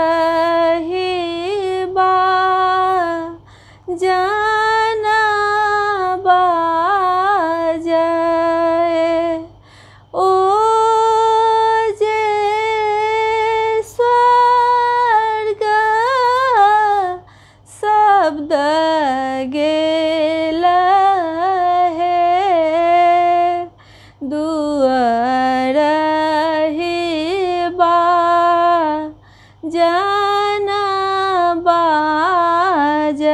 दुआरही बा जाना बाजय ओ जे स्वर्ग शब्द गेल है दुआरही बा जाना बाजय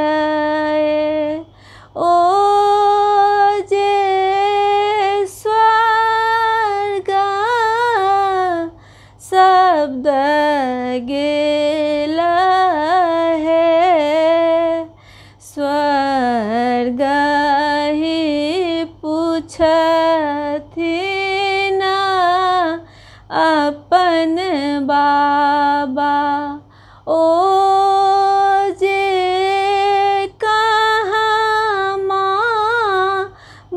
ओ जे स्वर्ग शब्द गेल है स्वर्ग ही पूछथिन अपन बाबा ओ जे कहाँ माँ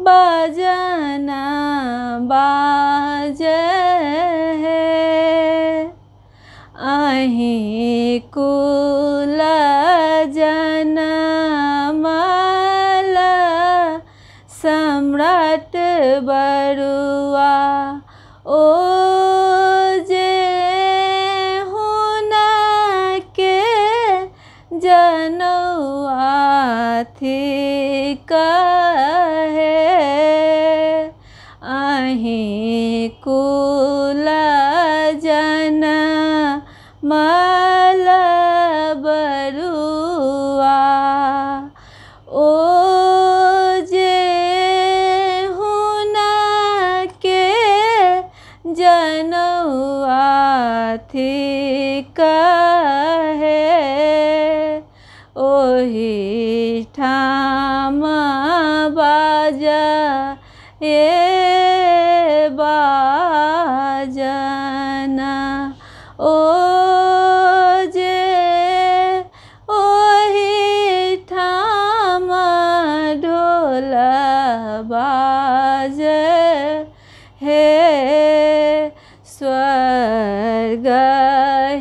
बजना बाजै है अहीं कुल जनमल सम्राट बरुआ ओ जे हुनके जनौआ थी कहे अहीं कुल जनमल बरुआ ओ जे हुनके जनौआ थी कहे ओही ठाम बाजा ये बाजना ओ जे ओही ठाम ढोल बाजे हे स्वर्ग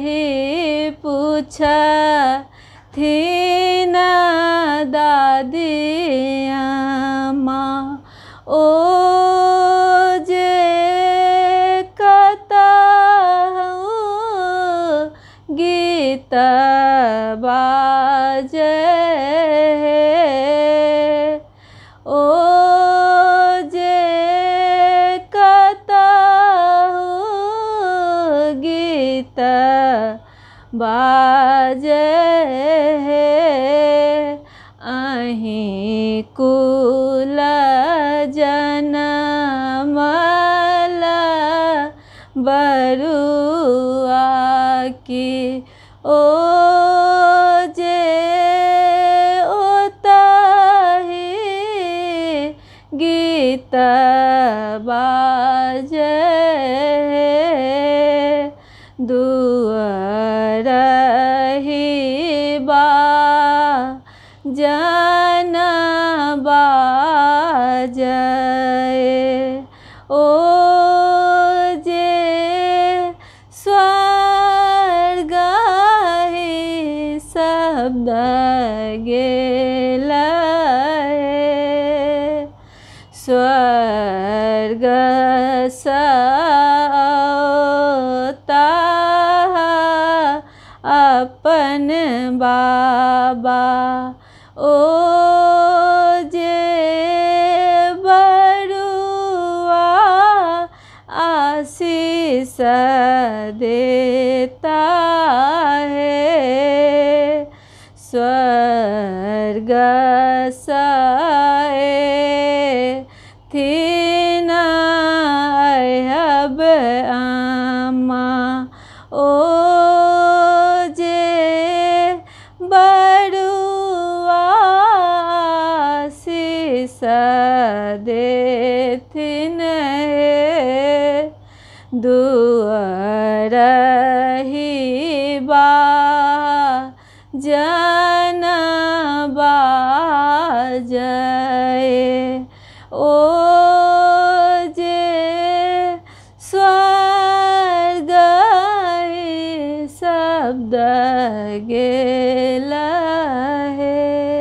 ही पूछथिन दादी अम्मा ओ जे कतहु गीत बाजे ओ जे कतहु गीत बाजे अहीं कुल जनमल बरुआ की ओ जे ओतहि गीत बाजे दुआरही बा जाना बाजय ओ जे स्वर्ग ही शब्द गेल है स्वर्ग सौता अपन बाबा ओ जे बरुआ आशीष देता है स्वर्ग साए थीन अब अम्मा ओ जे बरुआ आशीष देथिन दुआरही बा जाना बाजय ओ जे स्वर्ग शब्द गेला है